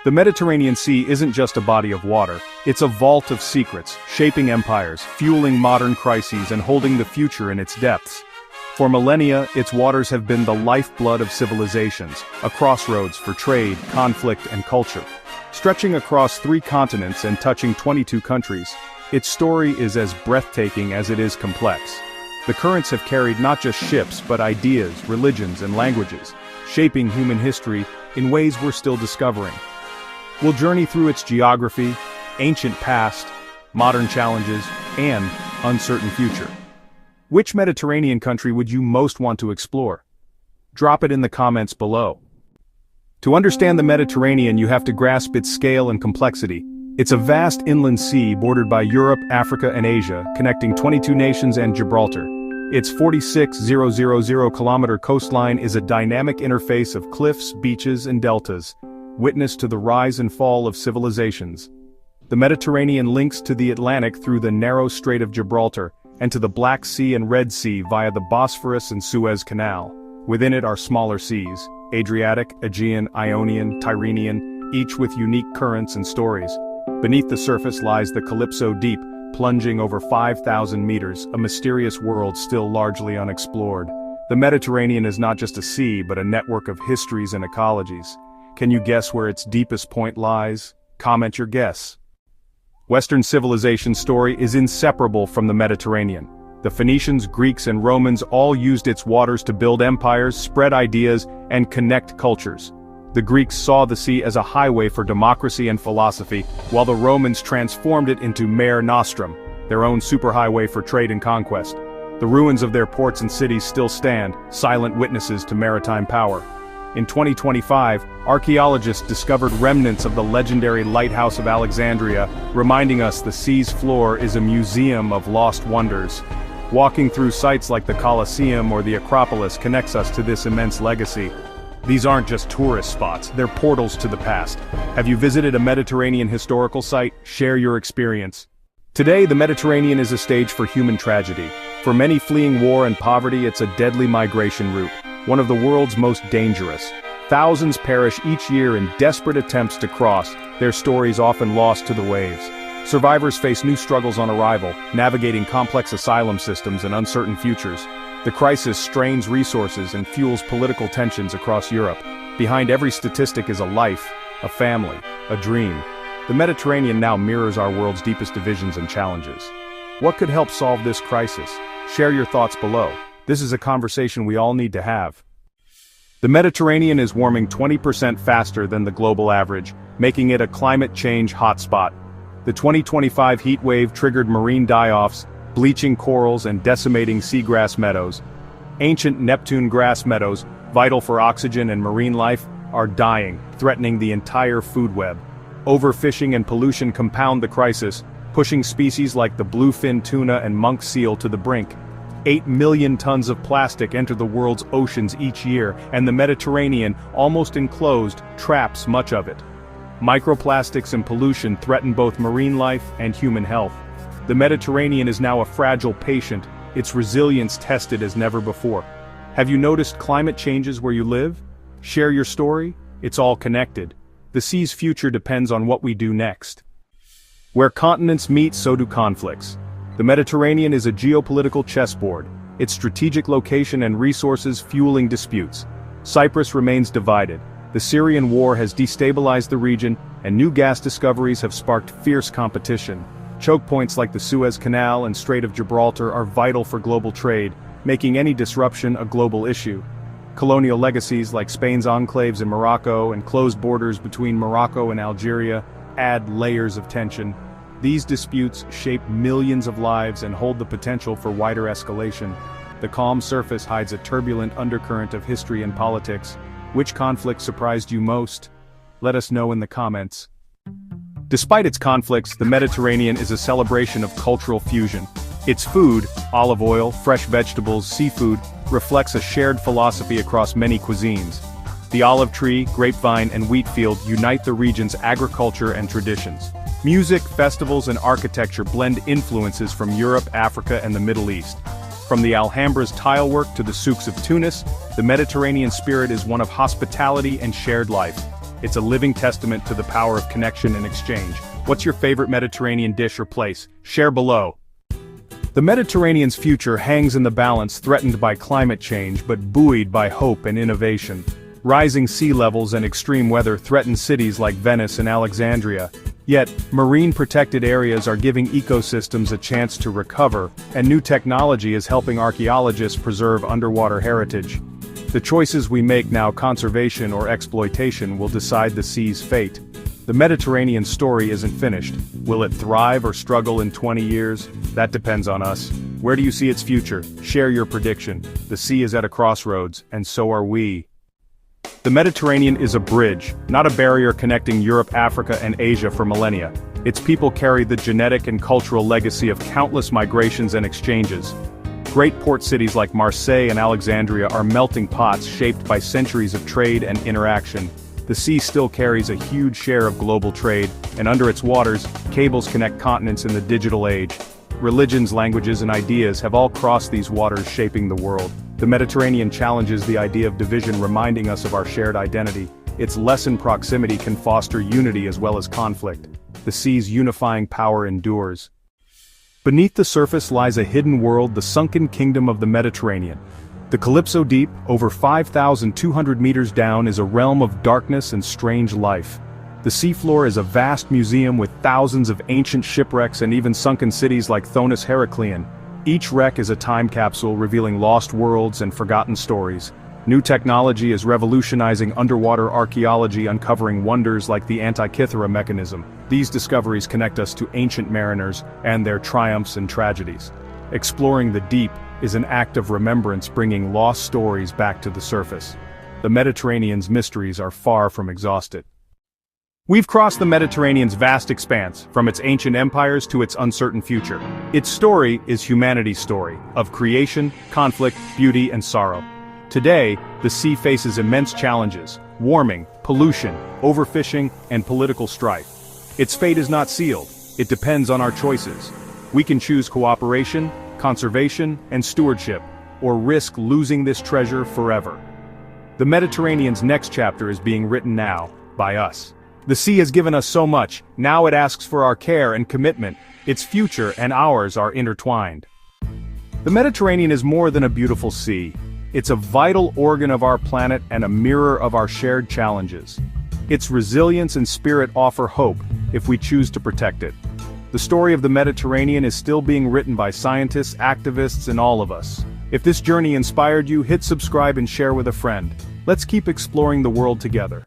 The Mediterranean Sea isn't just a body of water, it's a vault of secrets, shaping empires, fueling modern crises and holding the future in its depths. For millennia, its waters have been the lifeblood of civilizations, a crossroads for trade, conflict and culture. Stretching across 3 continents and touching 22 countries, its story is as breathtaking as it is complex. The currents have carried not just ships but ideas, religions and languages, shaping human history in ways we're still discovering. We'll journey through its geography, ancient past, modern challenges, and uncertain future. Which Mediterranean country would you most want to explore? Drop it in the comments below. To understand the Mediterranean, you have to grasp its scale and complexity. It's a vast inland sea bordered by Europe, Africa, and Asia, connecting 22 nations and Gibraltar. Its 46,000-kilometer coastline is a dynamic interface of cliffs, beaches, and deltas, witness to the rise and fall of civilizations. The Mediterranean links to the Atlantic through the narrow Strait of Gibraltar, and to the Black Sea and Red Sea via the Bosphorus and Suez Canal. Within it are smaller seas, Adriatic, Aegean, Ionian, Tyrrhenian, each with unique currents and stories. Beneath the surface lies the Calypso Deep, plunging over 5,000 meters, a mysterious world still largely unexplored. The Mediterranean is not just a sea but a network of histories and ecologies. Can you guess where its deepest point lies? Comment your guess. Western civilization's story is inseparable from the Mediterranean. The Phoenicians, Greeks, and Romans all used its waters to build empires, spread ideas, and connect cultures. The Greeks saw the sea as a highway for democracy and philosophy, while the Romans transformed it into Mare Nostrum, their own superhighway for trade and conquest. The ruins of their ports and cities still stand, silent witnesses to maritime power. In 2025, archaeologists discovered remnants of the legendary Lighthouse of Alexandria, reminding us the sea's floor is a museum of lost wonders. Walking through sites like the Colosseum or the Acropolis connects us to this immense legacy. These aren't just tourist spots, they're portals to the past. Have you visited a Mediterranean historical site? Share your experience. Today, the Mediterranean is a stage for human tragedy. For many fleeing war and poverty, it's a deadly migration route, one of the world's most dangerous. Thousands perish each year in desperate attempts to cross, their stories often lost to the waves. Survivors face new struggles on arrival, navigating complex asylum systems and uncertain futures. The crisis strains resources and fuels political tensions across Europe. Behind every statistic is a life, a family, a dream. The Mediterranean now mirrors our world's deepest divisions and challenges. What could help solve this crisis? Share your thoughts below. This is a conversation we all need to have. The Mediterranean is warming 20% faster than the global average, making it a climate change hotspot. The 2025 heat wave triggered marine die-offs, bleaching corals and decimating seagrass meadows. Ancient Neptune grass meadows, vital for oxygen and marine life, are dying, threatening the entire food web. Overfishing and pollution compound the crisis, pushing species like the bluefin tuna and monk seal to the brink. 8 million tons of plastic enter the world's oceans each year, and the Mediterranean, almost enclosed, traps much of it. Microplastics and pollution threaten both marine life and human health. The Mediterranean is now a fragile patient, its resilience tested as never before. Have you noticed climate changes where you live? Share your story? It's all connected. The sea's future depends on what we do next. Where continents meet, so do conflicts. The Mediterranean is a geopolitical chessboard, its strategic location and resources fueling disputes. Cyprus remains divided. The Syrian war has destabilized the region, and new gas discoveries have sparked fierce competition. Choke points like the Suez Canal and Strait of Gibraltar are vital for global trade, making any disruption a global issue. Colonial legacies like Spain's enclaves in Morocco and closed borders between Morocco and Algeria add layers of tension. These disputes shape millions of lives and hold the potential for wider escalation. The calm surface hides a turbulent undercurrent of history and politics. Which conflict surprised you most? Let us know in the comments. Despite its conflicts, the Mediterranean is a celebration of cultural fusion. Its food, olive oil, fresh vegetables, seafood, reflects a shared philosophy across many cuisines. The olive tree, grapevine, and wheat field unite the region's agriculture and traditions. Music, festivals, and architecture blend influences from Europe, Africa, and the Middle East. From the Alhambra's tilework to the souks of Tunis, the Mediterranean spirit is one of hospitality and shared life. It's a living testament to the power of connection and exchange. What's your favorite Mediterranean dish or place? Share below. The Mediterranean's future hangs in the balance, threatened by climate change but buoyed by hope and innovation. Rising sea levels and extreme weather threaten cities like Venice and Alexandria. Yet, marine protected areas are giving ecosystems a chance to recover, and new technology is helping archaeologists preserve underwater heritage. The choices we make now, conservation or exploitation, will decide the sea's fate. The Mediterranean story isn't finished. Will it thrive or struggle in 20 years? That depends on us. Where do you see its future? Share your prediction. The sea is at a crossroads, and so are we. The Mediterranean is a bridge, not a barrier connecting Europe, Africa, and Asia for millennia. Its people carry the genetic and cultural legacy of countless migrations and exchanges. Great port cities like Marseille and Alexandria are melting pots shaped by centuries of trade and interaction. The sea still carries a huge share of global trade, and under its waters, cables connect continents in the digital age. Religions, languages, and ideas have all crossed these waters, shaping the world. The Mediterranean challenges the idea of division, reminding us of our shared identity. Its lesson proximity can foster unity as well as conflict. The sea's unifying power endures. Beneath the surface lies a hidden world, the sunken kingdom of the Mediterranean. The Calypso Deep, over 5,200 meters down, is a realm of darkness and strange life. The seafloor is a vast museum with thousands of ancient shipwrecks and even sunken cities like Thonis Heracleon. Each wreck is a time capsule revealing lost worlds and forgotten stories. New technology is revolutionizing underwater archaeology, uncovering wonders like the Antikythera mechanism. These discoveries connect us to ancient mariners and their triumphs and tragedies. Exploring the deep is an act of remembrance, bringing lost stories back to the surface. The Mediterranean's mysteries are far from exhausted. We've crossed the Mediterranean's vast expanse, from its ancient empires to its uncertain future. Its story is humanity's story, of creation, conflict, beauty, and sorrow. Today, the sea faces immense challenges: warming, pollution, overfishing, and political strife. Its fate is not sealed. It depends on our choices. We can choose cooperation, conservation, and stewardship, or risk losing this treasure forever. The Mediterranean's next chapter is being written now, by us. The sea has given us so much, now it asks for our care and commitment. Its future and ours are intertwined. The Mediterranean is more than a beautiful sea. It's a vital organ of our planet and a mirror of our shared challenges. Its resilience and spirit offer hope, if we choose to protect it. The story of the Mediterranean is still being written by scientists, activists, and all of us. If this journey inspired you, hit subscribe and share with a friend. Let's keep exploring the world together.